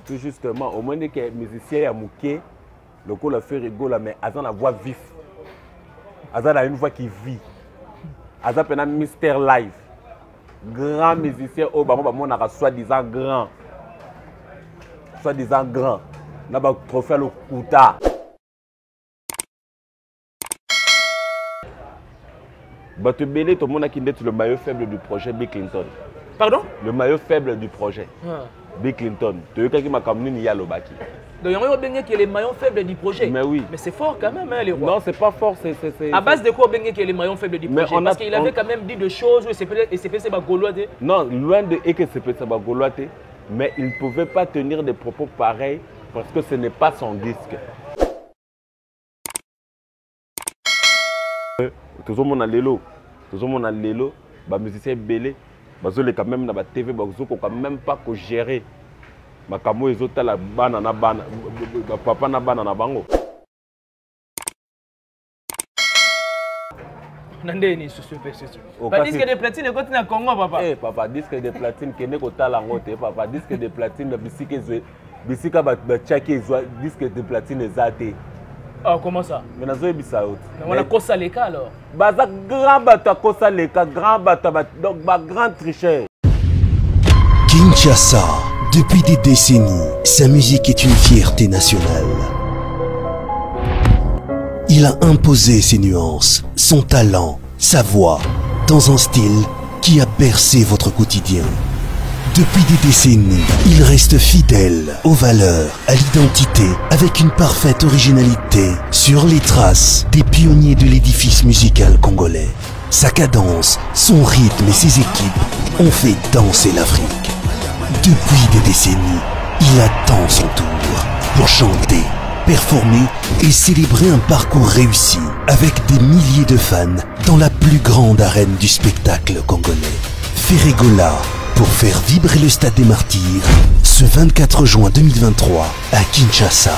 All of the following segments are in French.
Tout justement, au moins que musicien a mouqué, le coup le fait rigoler, mais Azan a voix vif. Azan a une voix qui vit. Azan a un mystère live. Grand musicien, oh, bah, on a soi-disant grand. Soi-disant grand. On a trophée le Kouta. Bato Belé, tout le monde a quitté le maillot faible du projet Bill Clinton. Pardon? Le maillot faible du projet. Bill Clinton. Tu veux quelqu'un qui m'a comme nous, il y a le baki. Donc, il y a bien qui est les maillons faibles du projet. Mais oui. Mais c'est fort quand même, hein, les rois. Non, c'est pas fort. À base de quoi bien qui est les maillons faibles du projet? Parce qu'il avait quand même dit des choses et c'est peut-être Gaulois. Non, loin de et que c'est peut-être Gaulois, mais il ne pouvait pas tenir des propos pareils parce que ce n'est pas son disque. Tout le monde a l'élo. Tout le monde a l'élo. Les musiciens belés. Les quand même dans la TV, ils quand même pas gérer. Ma kamo ezota la bana na bana papa na bana na bango. Nandeni disque de platine côté na Congo papa. Eh papa disque de platine kene ko tala ngote papa disque de platine bisika ba tchaki disque de platine ezate. Ah comment ça? Mais nazo ebisa autre. On a kosa leka alors. Baza grand bata kosa leka grand bata donc ba grand tricheur. Kinshasa. Depuis des décennies, sa musique est une fierté nationale. Il a imposé ses nuances, son talent, sa voix, dans un style qui a bercé votre quotidien. Depuis des décennies, il reste fidèle aux valeurs, à l'identité, avec une parfaite originalité sur les traces des pionniers de l'édifice musical congolais. Sa cadence, son rythme et ses équipes ont fait danser l'Afrique. Depuis des décennies, il attend son tour pour chanter, performer et célébrer un parcours réussi avec des milliers de fans dans la plus grande arène du spectacle congolais. Ferregola pour faire vibrer le Stade des Martyrs ce 24 juin 2023 à Kinshasa.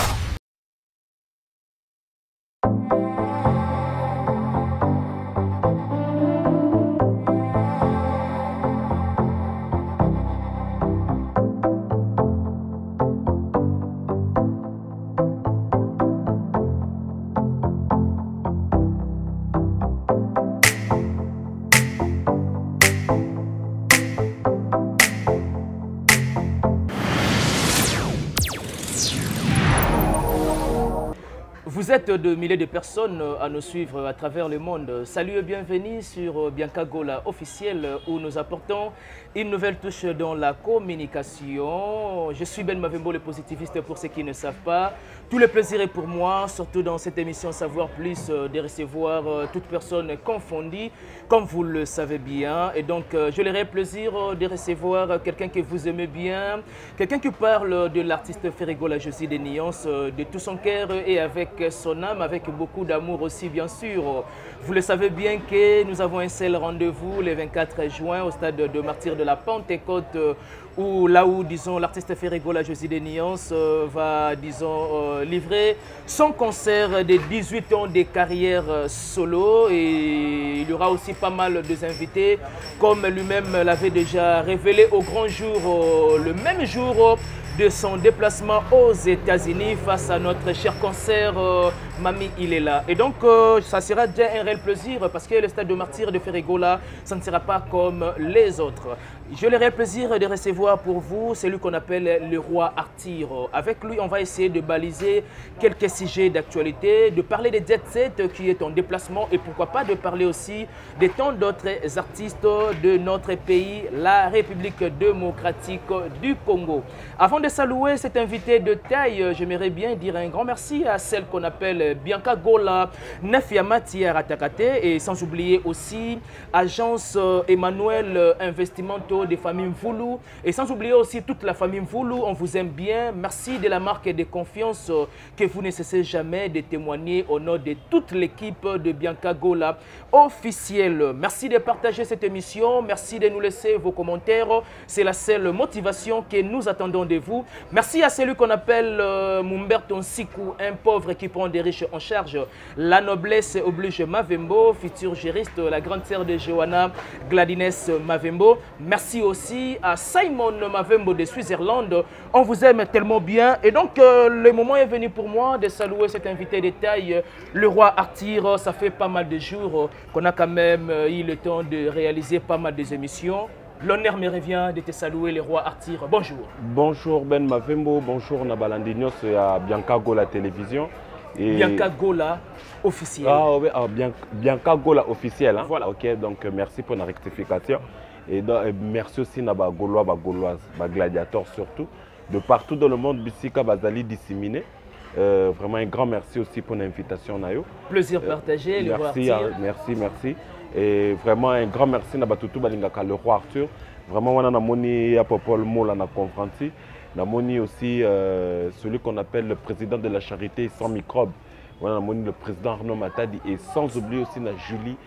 Vous êtes de milliers de personnes à nous suivre à travers le monde. Salut et bienvenue sur Bianca Gola officiel où nous apportons une nouvelle touche dans la communication. Je suis Ben Mavembo, le positiviste pour ceux qui ne savent pas. Tout le plaisir est pour moi, surtout dans cette émission Savoir Plus, de recevoir toute personne confondue, comme vous le savez bien. Et donc, je l'aurai plaisir de recevoir quelqu'un que vous aimez bien, quelqu'un qui parle de l'artiste Ferregola Josie des Nuances de tout son cœur et avec son âme, avec beaucoup d'amour aussi, bien sûr. Vous le savez bien que nous avons un seul rendez-vous le 24 juin au stade de Martyrs de la Pentecôte, là où, disons, l'artiste Ferregola Josie des Nuances va, disons, livrer son concert de 18 ans de carrière solo. Et il y aura aussi pas mal d'invités, comme lui-même l'avait déjà révélé au grand jour, le même jour de son déplacement aux États-Unis face à notre cher concert Mami il est là. Et donc ça sera déjà un réel plaisir parce que le stade de Martyrs de Ferregola, ça ne sera pas comme les autres. J'ai le réel plaisir de recevoir pour vous celui qu'on appelle le roi Arthur. Avec lui, on va essayer de baliser quelques sujets d'actualité, de parler des Jet Set qui est en déplacement et pourquoi pas de parler aussi de tant d'autres artistes de notre pays, la République démocratique du Congo. Avant de saluer cet invité de taille, j'aimerais bien dire un grand merci à celle qu'on appelle Bianca Gola, Nefiamati Ratakate et sans oublier aussi Agence Emmanuel Investimento des familles Mvoulou et sans oublier aussi toute la famille Mvoulou. On vous aime bien. Merci de la marque de confiance que vous ne cessez jamais de témoigner au nom de toute l'équipe de Bianca Gola officielle. Merci de partager cette émission. Merci de nous laisser vos commentaires. C'est la seule motivation que nous attendons de vous. Merci à celui qu'on appelle Mumberto Nsiku, un pauvre qui prend des riches en charge. La noblesse oblige Mavembo, futur gériste, la grande sœur de Johanna, Gladines Mavembo. Merci Merci aussi à Simon Mavembo de Switzerland. On vous aime tellement bien. Et donc, le moment est venu pour moi de saluer cet invité de taille, le roi Arthur. Ça fait pas mal de jours qu'on a quand même eu le temps de réaliser pas mal d'émissions. L'honneur me revient de te saluer, le roi Arthur. Bonjour. Bonjour Ben Mavembo, bonjour Nabalandignos à Bianca Gola Télévision. Et Bianca Gola officiel. Ah oui, Bianca Gola officiel. Hein? Voilà. Ok, donc merci pour la rectification. Et donc, merci aussi à Gaulois, Gauloises, gladiateurs surtout. De partout dans le monde, Bissika Bazali disséminé. Vraiment un grand merci aussi pour l'invitation. Plaisir partagé, le roi Arthur. Merci. Et vraiment un grand merci à Batutu Balingaka, le roi Arthur. Vraiment, on a moni à Popol Mola na conférence. On a moni aussi celui qu'on appelle le président de la charité sans microbes. On a moni le président Arnaud Matadi. Et sans oublier aussi na Julie.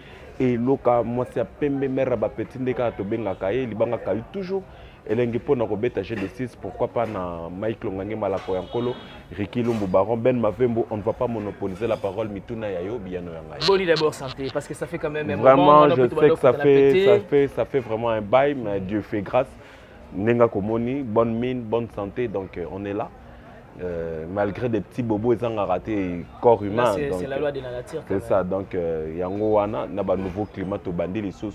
Et loka moi c'est Pembe Mera Bapeti Ndeka Tobenga Kaye, Libanga Kaye toujours. Et l'engipo na robeta G6, pourquoi pas na Mike Longange Malako Yankolo, Ricky Lumbu Baron, Ben Mavembo, on ne va pas monopoliser la parole, Mituna Yayo, Biano Yangaye. Bonne d'abord santé, parce que ça fait quand même un vraiment, moment. Je sais que ça fait vraiment un bail, mais Dieu fait grâce. Nenga Komoni, bonne mine, bonne santé, donc on est là. Malgré des petits bobos, ils ont raté corps humain. C'est la loi de la nature. C'est ça, donc Yango Wana, n'a pas nouveau climat au bandit, les sous,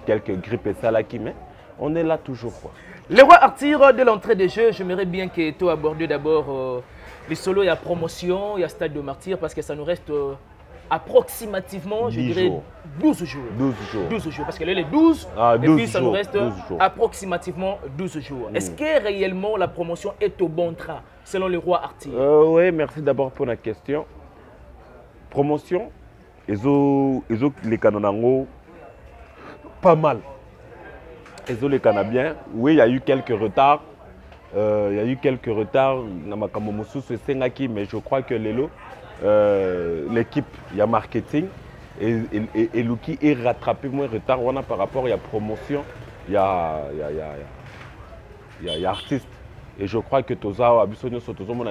quelques grippes et ça là qui met. On est là toujours quoi. Le roi Arthur, de l'entrée des jeux, j'aimerais bien que tu abordes d'abord les solos, il y a promotion, il y a stade de martyr, parce que ça nous reste approximativement, je dirais, 12 jours. 12 jours, parce que là, les 12, et puis ça nous reste approximativement 12 jours. Est-ce que réellement la promotion est au bon train, selon le roi Arthur? Oui, merci d'abord pour la question. Promotion, les canonangos, pas mal. Les Canadiens, oui, il y a eu quelques retards. Mais je crois que l'équipe, il y a marketing et Luki est rattrapé moins retard par rapport à la promotion, il y a artistes. Et je crois que Toza a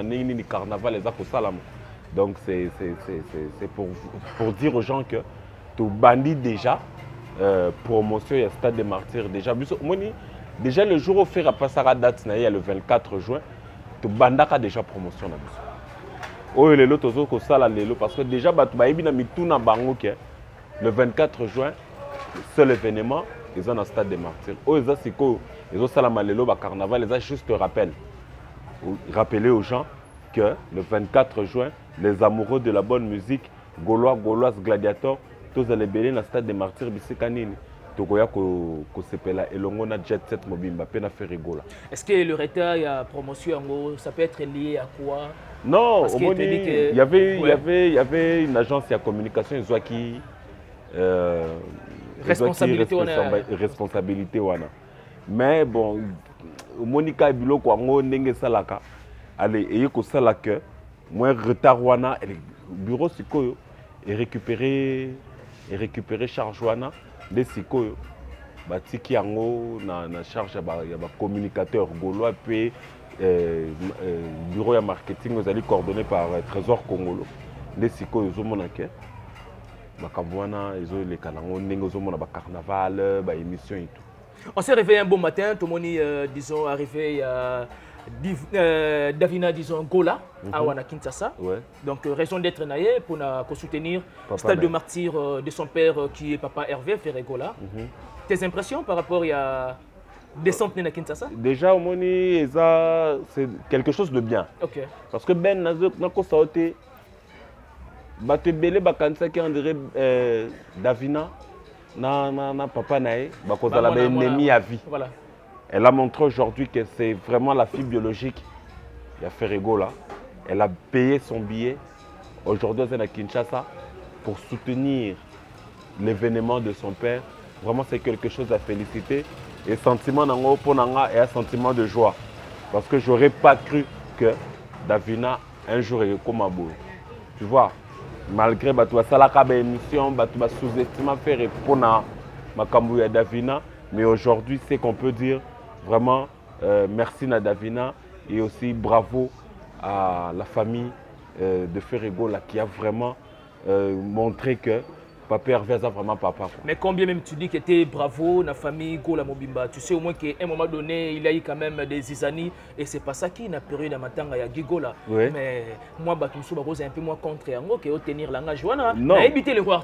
ni carnaval les salam. Donc c'est pour dire aux gens que tu bandis déjà. Promotion, il y a Stade des Martyrs déjà. Déjà le jour où fait la passera date, il y a le 24 juin, tu bandaka déjà promotion. Oh, le lot aux parce que déjà, le 24 juin, seul événement, ils ont un Stade des Martyrs. Oh, ils ont salamé carnaval, ils ont juste rappeler aux gens que le 24 juin, les amoureux de la bonne musique, Gaulois, Gauloises, gladiateurs, tous les belés dans le Stade des Martyrs Bisekanini. Togoya ko sepela elongona jet set mobimba pena faire rigola. Est-ce que le retard et la promotion ça peut être lié à quoi? Non, il y avait une agence de communication qui responsabilité wana. Mais bon, Monica Biloko ngo ndenge salaka. Allez, et ko salaka moins retard wana le bureau sikoyo et récupérer charge wana les sikoyo batiki yango na charge ya communicateur gaulois puis bureau ya marketing aux allés coordonné par Trésor Congolo les sikoyo zomona ke makambo wana ezo le kanango ndenge zomona ba carnaval ba émission et tout. On s'est réveillé un bon matin, tout le monde disons arrivé à Davina, disons, Gola, à Wana Kinshasa. Ouais. Donc, raison d'être naïe pour soutenir le stade de martyr de son père qui est Papa Hervé Ferré Gola. Tes impressions par rapport à descente à Kinshasa? Déjà, au Moni, c'est quelque chose de bien. Okay. Parce que Ben Nako Saoté, Batebele Bakansa qui dirait Davina, na Papa Naé, Bakozala ennemi à vie. Voilà. Elle a montré aujourd'hui que c'est vraiment la fille biologique. Il y a Ferrego là. Elle a payé son billet. Aujourd'hui, elle est à Kinshasa pour soutenir l'événement de son père. Vraiment, c'est quelque chose à féliciter. Et sentiment d'ango pour Nanga est un sentiment de joie. Parce que je n'aurais pas cru que Davina un jour est comme un bout. Tu vois, malgré que Salaka émission, que sous-estimé faire pour Makambu et Davina. Mais aujourd'hui, c'est qu'on peut dire. Vraiment, merci Nadavina et aussi bravo à la famille de Ferrego là, qui a vraiment montré que Papa Hervé, c'est vraiment papa. Quoi. Mais combien même tu dis que tu es bravo, la famille Gola Mobimba, tu sais au moins qu'à un moment donné, il y a eu quand même des années, et c'est pas ça qui n'a période à matanga ya Gigola. Oui. Mais moi, je suis un peu moins contre Yango qui tenir langage. Non. Éviter les rois.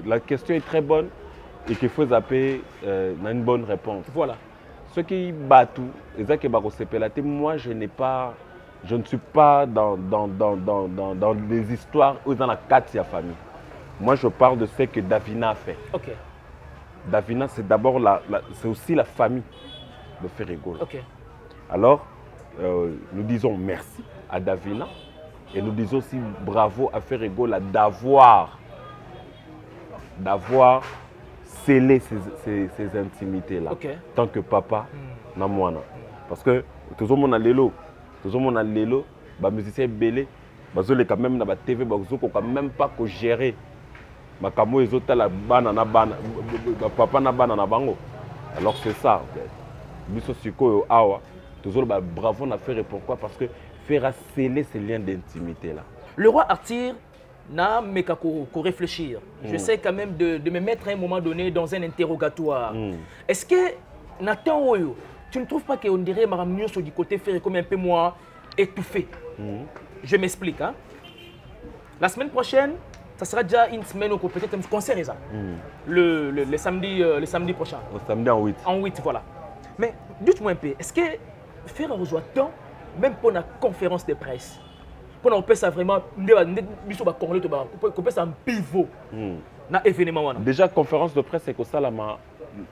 La question est très bonne et qu'il faut zapper une bonne réponse. Voilà. Ceux qui battent, moi je ne suis pas dans des histoires où dans la quatre famille. Moi je parle de ce que Davina a fait. Ok. Davina c'est d'abord c'est aussi la famille de Ferregola. Ok. Alors nous disons merci à Davina et nous disons aussi bravo à Ferregola d'avoir scellé ces intimités-là, tant que papa, namwana. Parce que tout le monde a l'élo, les musiciens belé, quand même dans la TV, quand même pas gérer. Makamo ezota la banana papa na banana bango. Alors c'est ça. Biso siko awa, toujours bravo na faire. Pourquoi? Parce que faire sceller ces liens d'intimité là. Le roi Arthur n'a mais qu'à réfléchir. Je sais quand même de me mettre à un moment donné dans un interrogatoire. Est-ce que Nathan Oyo, tu ne trouves pas qu'on dirait Maram sur du côté faire comme un peu moins étouffé? Je m'explique. Hein? La semaine prochaine, ça sera déjà une semaine où peut-être un concert le samedi prochain. Le samedi en 8. En 8, voilà. Mais dites-moi un peu, est-ce que faire un rejoint temps, même pour la conférence de presse, pour qu'on ça vraiment, qu'on peut ça un pivot dans l'événement. Déjà, conférence de presse, c'est que ça,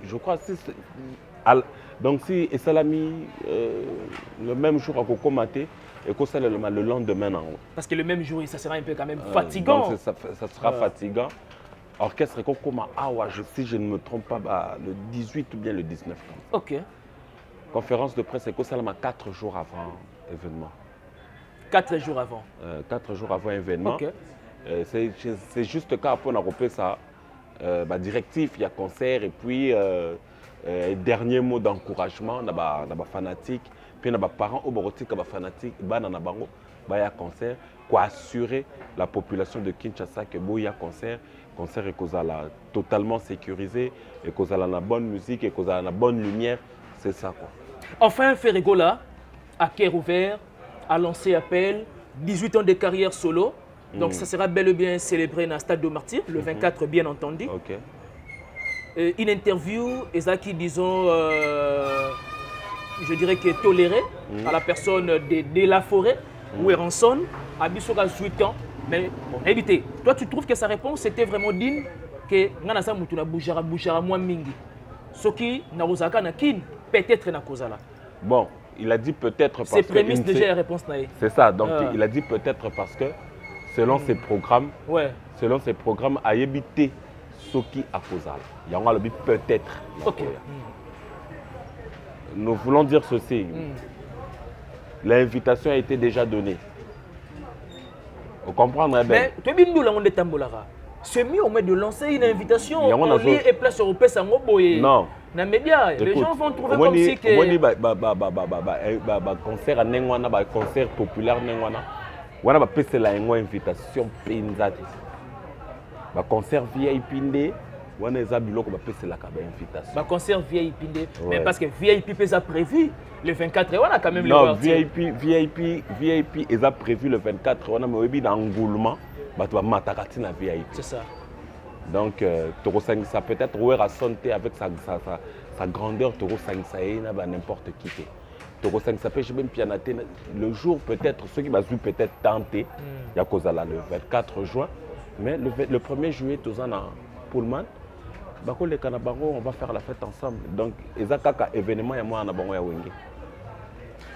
je crois, donc si Salami, le même jour à Kokomate, et que ça le lendemain. Parce que le même jour, ça sera un peu quand même fatigant. Donc ça sera fatigant. Orchestre Kokoma Awa, si je ne me trompe pas, le 18 ou bien le 19. Ok. Conférence de presse, c'est que ça 4 jours avant l'événement. 4 jours avant. 4 jours avant l'événement. Okay. C'est juste quand on a repris ça, directif, il y a concert et puis dernier mot d'encouragement, on a des fanatiques, puis on a des parents qui sont fanatiques, il y a un concert pour assurer la population de Kinshasa que il y a concert est totalement sécurisé et qu'on a la bonne musique et qu'on a la bonne lumière, c'est ça quoi. Enfin, Ferregola, à cœur ouvert, a lancé appel, 18 ans de carrière solo. Donc ça sera bel et bien célébré dans le Stade de Martyr, le 24 bien entendu. Okay. Une interview, Ezaki, disons, je dirais que toléré à la personne de la forêt, où est Ranson, à Bissoga 18 ans. Mais bon, évitez. Toi, tu trouves que sa réponse était vraiment digne que Nganasa Moutouna Boujara moins mingi. Ce qui n'a pas peut-être na kozala. Bon, il a dit peut-être parce que... C'est prémisse déjà la réponse. C'est ça, donc il a dit peut-être parce que selon ses programmes, à éviter ce qui a kozala. Il y a le but peut-être. Ok. Nous voulons dire ceci. L'invitation a été déjà donnée. Vous comprenez bien. Mais c'est mieux au moins de lancer une invitation en lieu et place européenne sans Moboye. Non. Dans les médias, les gens vont trouver comme si que... concert à Nengwana, concert populaire Nengwana, on a une invitation pinzati. Concert VIP on a une invitation. Concert VIP, mais parce que VIP est prévu le 24 on a quand même non, VIP est prévu le 24 on a un engouement. C'est ça. Donc, ça peut être ouvert à santé avec sa grandeur, ça n'importe qui. Ça peut même pianoter le jour peut-être, ceux qui vont peut-être tenter, il y a le 24 juin, mais le 1er juillet, tout ça, Pullman, on va faire la fête ensemble. Donc, il y a un événement, il y a un Wenge.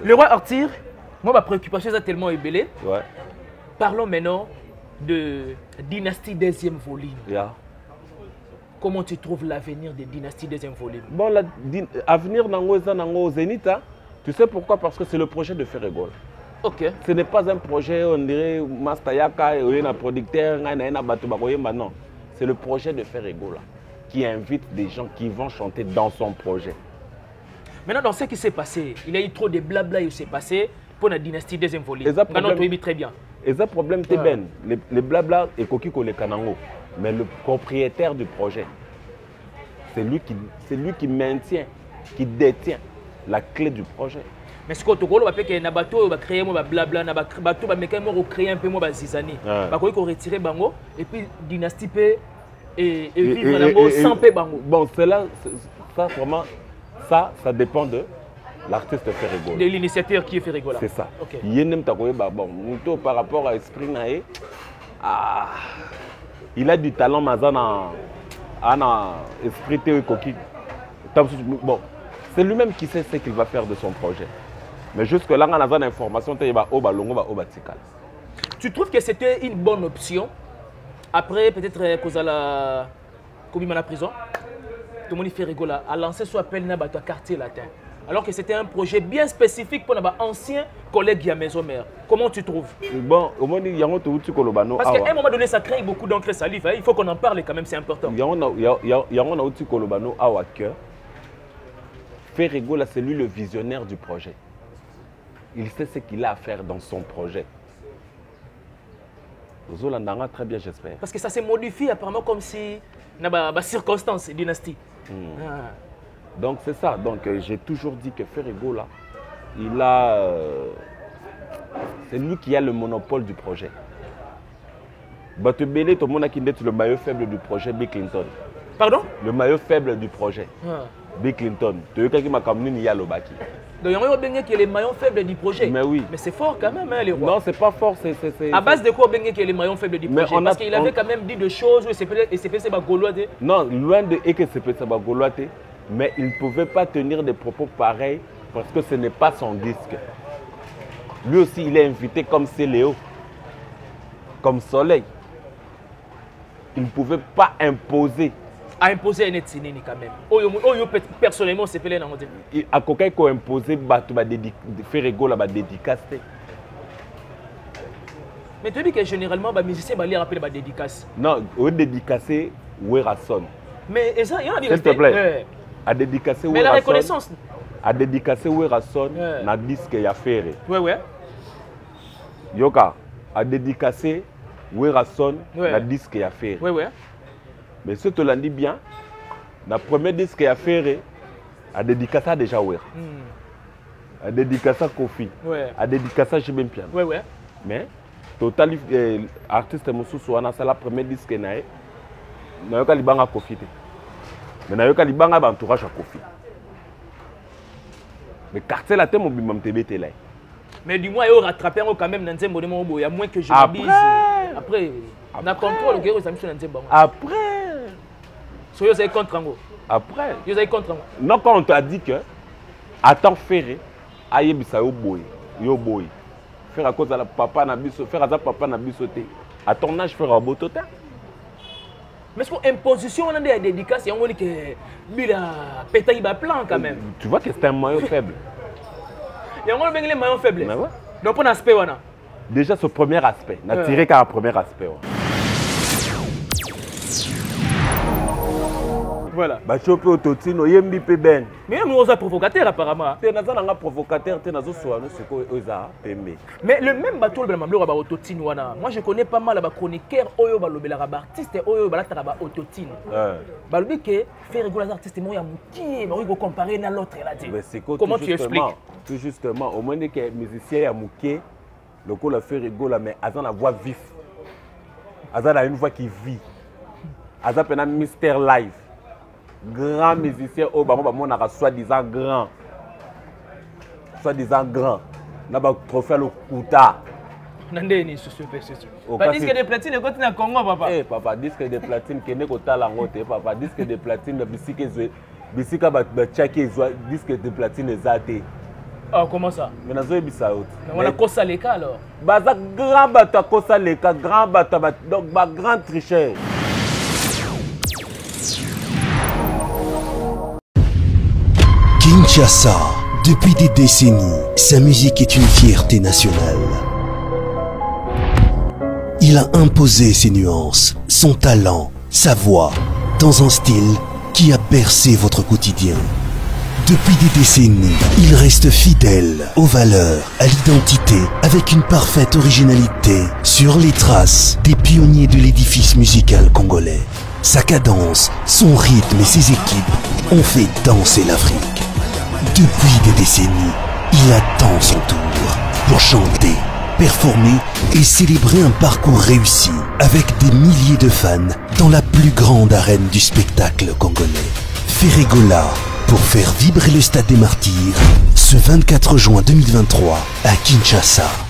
Le roi Arthur, moi, ma préoccupation est tellement ébellée. Ouais. Parlons maintenant de Dynastie deuxième volume. Yeah. Comment tu trouves l'avenir de Dynastie deuxième volume? Bon, l'avenir au Zénith, hein? Tu sais pourquoi? Parce que c'est le projet de Ferregola. Ok. Ce n'est pas un projet, on dirait, Mastayaka, un producteur, non. C'est le projet de Ferregola qui invite des gens qui vont chanter dans son projet. Maintenant, dans ce qui s'est passé, il y a eu trop de blabla qui s'est passé pour la Dynastie deuxième volume. Très bien. Et ça, problème, c'est ben. Les blabla et Koki Kolekanango. Mais le propriétaire du projet, c'est lui qui maintient, qui détient la clé du projet. Mais ce que tu as fait, na bateau va créer moi blabla, na bateau va créer un peu moi zizani. Ba ko retirer bango et puis dynastie paix et vivre là sans paix bango. Bon, cela ça vraiment ça dépend de l'artiste Ferrigola. De l'initiateur qui est Ferrigola. C'est ça. OK. Yenem takoye ba bon, muto par rapport à esprit naé il a du talent mazana ana esprit théo coquille. Bon, c'est lui-même qui sait ce qu'il va faire de son projet. Mais jusque là, on a une information, tu trouves que c'était une bonne option? Après, peut-être cause à la commis à la prison, tout le monde fait rigoler à lancer son appel dans le quartier latin. Alors que c'était un projet bien spécifique pour nos anciens collègues de la maison mère. Comment tu trouves? Bon, au moins, il y a un tout parce qu'à un moment donné, ça crée beaucoup d'encre salive. Il faut qu'on en parle quand même, c'est important. Il y a un outil kolobano à cœur. Ferrigola, c'est lui le visionnaire du projet. Il sait ce qu'il a à faire dans son projet. Zolandanga, très bien, j'espère. Parce que ça s'est modifié apparemment comme si il y a des circonstances dynastie. Donc c'est ça. Donc j'ai toujours dit que Ferrigola, il a, c'est lui qui a le monopole du projet. Batubele, tout le monde a qui est le maillot faible du projet Bill Clinton. Pardon? Le maillot faible du projet. Bill Clinton. Tu veux quelqu'un qui m'a dit Yalobaki. Donc, il y a bien que les maillons faibles du projet. Mais oui. Mais c'est fort quand même, hein, les rois. Non, c'est pas fort. À base de quoi bien que les maillons faibles du projet? Parce qu'il avait quand même dit des choses où c'est pas gaulois. Non, loin de et que c'est pas gaulois, mais il ne pouvait pas tenir des propos pareils parce que ce n'est pas son disque. Lui aussi, il est invité comme Céléo, comme Soleil. Il ne pouvait pas imposer. À imposer un etsinini quand même. Personnellement, c'est fait là. À quelqu'un qui a imposé, Ferrigola va dédicace. Mais tu dis que généralement, les musiciens vont rappeler la dédicace. Non, on dédicacé Werason. Mais il y en a s'il te plaît. À dédicacer Werason. Mais la reconnaissance. À dédicacer Werason, na disque ya Ferré. Ouais. Yoka, à dédicacer Werason, na disque ya Ferré. Ouais. Mais ce que tu l'as dit bien, le premier disque qu'il a fait, a dédicacé déjà Wera. A dédicacé Kofi. A dédicacé Chibempian. Ouais. Mais, total artiste Moussou Souana, c'est le premier disque qu'il a fait. Il a eu Kofi. Mais il a eu un entourage à Kofi. Mais quartier là, mon bimam TBT là. Mais du moins, il a rattrapé quand même dans un moment où il y a moins que je me dise. Après, on a contrôle le guerre, ça me fait après. So vous avez contre Ango. Après. Vous avez contre Ango. Non, quand on t'a dit que, attends, Ferré, aïe, bisa yo boy. Faire à cause de la papa nabiso, faire à ça papa nabiso te. À ton âge, faire un beau total. Mais c'est pour imposition, on a des dédicaces, on dit que Bila pétaille bas plan quand même. Tu vois que c'est un maillot faible. Il y a un les maillons faibles. Mais ouais. Donc pour l'aspect, on a. Déjà, ce premier aspect, n'a tiré qu'un premier aspect. Ouais. Voilà. Bah, tu peux autotino, yembi pe ben. Mais nous sommes provocateurs apparemment. Tu es un provocateur, tu es un mais le même bateau, le même autotine, moi je connais pas mal les chroniqueurs, les artistes, les autotine. Bah, le que faire rigoler les artistes, moi, il y a comparer à l'autre. Comment tu expliques? Tout justement, au moins que les musiciens, il y a Mouké, le coup la fait rigoler, mais ils ont la voix vive. Ils ont une voix qui vit. Ils ont un mystère live. Grand musicien au Bamon a soi-disant grand. Soi-disant grand. N'a pas trophée le Kouta. Nandeni sur ce disque de platine et continue à Congo papa. Eh papa, disque de platine qui n'est qu'au talent papa, disque de platine de bisika ba tchaki disque de platine zaté. Ah comment ça? Mais na zo bisa out. On a kosa les cas alors. Baza grand bata kosa les cas, grand bata donc ba grand tricheur. Kinshasa, depuis des décennies, sa musique est une fierté nationale. Il a imposé ses nuances, son talent, sa voix, dans un style qui a bercé votre quotidien. Depuis des décennies, il reste fidèle aux valeurs, à l'identité, avec une parfaite originalité, sur les traces des pionniers de l'édifice musical congolais. Sa cadence, son rythme et ses équipes ont fait danser l'Afrique. Depuis des décennies, il attend son tour pour chanter, performer et célébrer un parcours réussi avec des milliers de fans dans la plus grande arène du spectacle congolais. Ferregola, pour faire vibrer le Stade des Martyrs, ce 24 juin 2023 à Kinshasa.